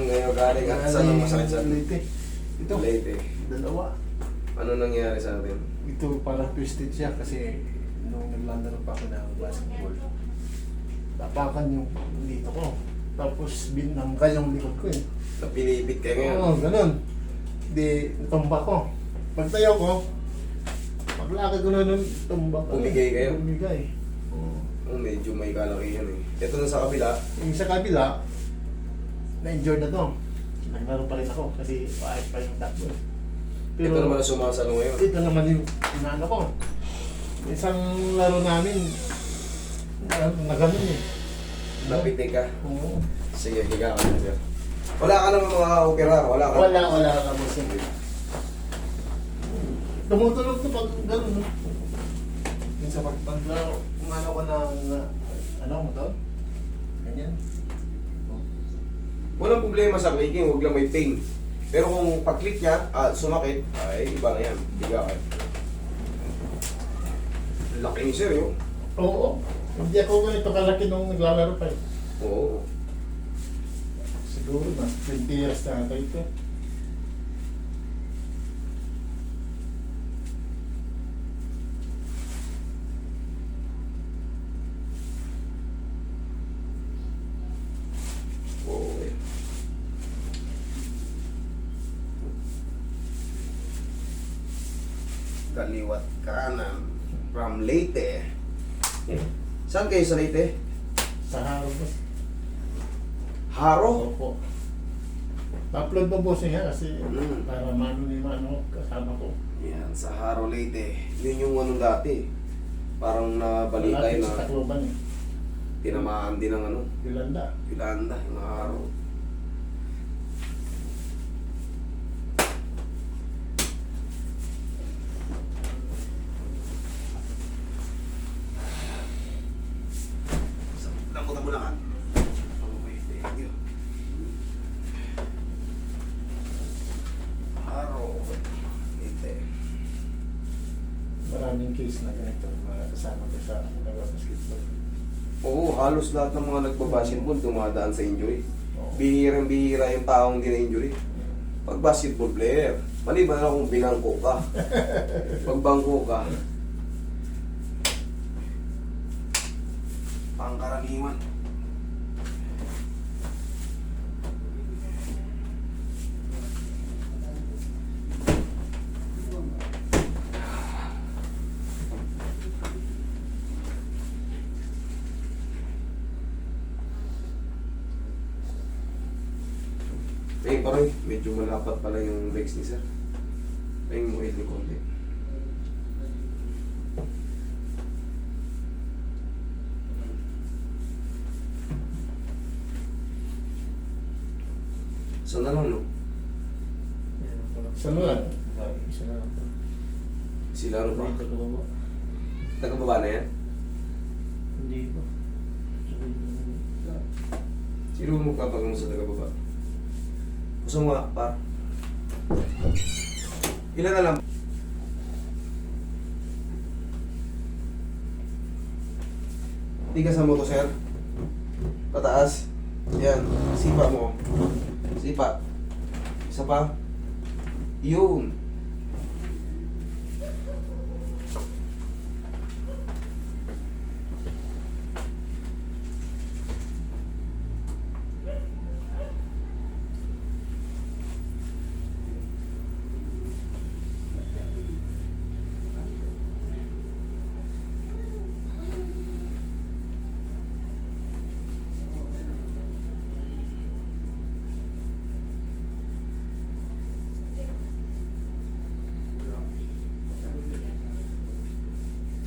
Saan ngayon galing at saan ang masakit sa Leyte. Ito, Leyte? dalawa. Ano nangyari sa atin? Ito parang twisted siya kasi nung naglalaro pa ako ng basketball, tapakan yung dito ko. Tapos binangga yung likod ko eh. Napinipit kayo ngayon? Oo, ganun. Di, tumba ko. Pagtayo ko, paglakad ko na nun, tumba ko. Bumigay kayo? Bumigay. Oo. Oh, medyo may kalakihan eh. Ito na sa kabila. Yung sa kabila, na-enjoy na to. Naglaro pa rin ako kasi paayos pa yung takbo. Ito naman ang sumasalo ngayon. Ito naman yung inaano ko. Isang laro namin, na ganun eh. Napitik ka. Oo. Sige, higa ka na sir. Wala ka naman mga opera. Wala ka. Wala ka mo sige. Tumutulog to pag ganun, no? Yung sa pagpanglaro, kung ano ko ano mo to? Ganyan. Walang problema sa clicking, huwag lang may pain. Pero kung pag-click niya, sumakit, ay iba na yan. Higa ka. Laki ni sir yun. Oo. Hindi ako ganito kalaki nung naglalaro pa eh. Oo. Siguro na 20 years na ata ito. Okay. Kaliwat kanan from Leyte. Saan kayo sa Leyte? Sa haro po. Haro? Opo. Pa-upload po po siya kasi Mm. para mano ni mano kasama ko. Yan, sa Haro, Leyte. Yun yung ano dati. Parang nabalitay Malapit sa na Tacloban eh. tinamaan din ng ano, Yolanda. Yolanda, yung Haro. Lambutan mo lang ha. Okay, thank you. Haro, Leyte. Maraming case na ganito mga kasama ko sa nag-basketball. Oo, halos lahat ng mga nagbabasketball dumadaan sa injury. Oo. Bihirang-bihira yung taong din na injury. Pag basketball player, maliban na kung binangko ka. Pag bangko ka, pangkaraniwan. Eh, parang medyo malapat pala yung legs ni sir. Ayun mo ni konti. So na lang, no? Sa Lulan. Isa na lang po. Sila ano pa? Dito ko ba? Taga-baba na yan? Hindi po. Sino mo kapag mo sa taga-baba? Gusto mo nga, pa? Ilan na lang? Tigas mo to, sir. Pataas. Yan. Sipa mo. Sipa. Isa pa. Yun.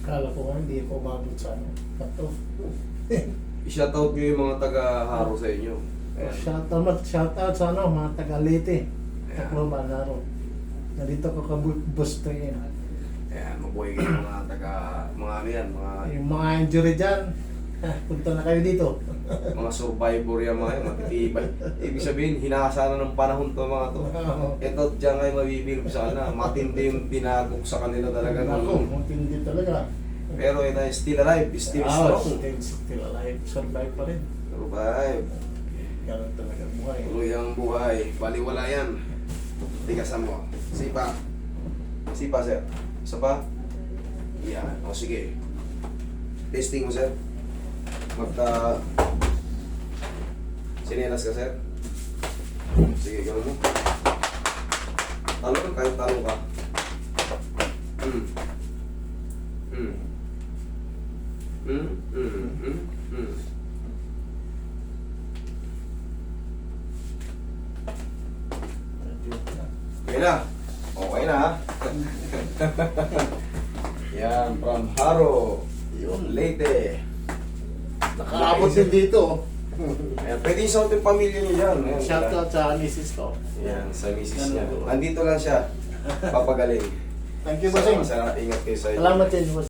Kala ko nga hindi ko umabot sa ano. Kato. I-shoutout nyo yung mga taga-haro sa inyo. Ayan. Shoutout sa ano, mga taga-Leyte. Ayan. Tacloban Haro. Nandito ko kabus to yun. Ayan, mabuhay kayo mga taga... Mga ano yan, Yung mga injury dyan, punta na kayo dito. mga survivor yan mga yan, matitibay. Ibig sabihin, hinasa na ng panahon to mga to. Ito, dyan kayo mabibilip sa kanila. Matindi yung tinagok sa kanila talaga. Ako, matindi talaga. Pero ito, still alive, still strong. Still alive. Survive pa rin. Survive. Ganun talaga buhay. Tuloy ang buhay. Baliwala yan. Tigasan mo. Sipa. Sipa, sir. Isa pa. Yan. O, sige. Testing mo, sir. Magka... Sinelas ka, sir. Sige, gano'n mo. Talong ka, kahit talong ka. Okay na. Okay na, ha? Yan, from Haro. Yun. Leyte. Nakaabot din dito. Ayan, pwede sa ating pamilya niyo dyan. Ayan, Shoutout sa misis ko. Yan, sa misis Ganun niya. po. Andito lang siya. Papagaling. Thank you, bossing. Salamat, ingat kayo sa Salamat din, boss.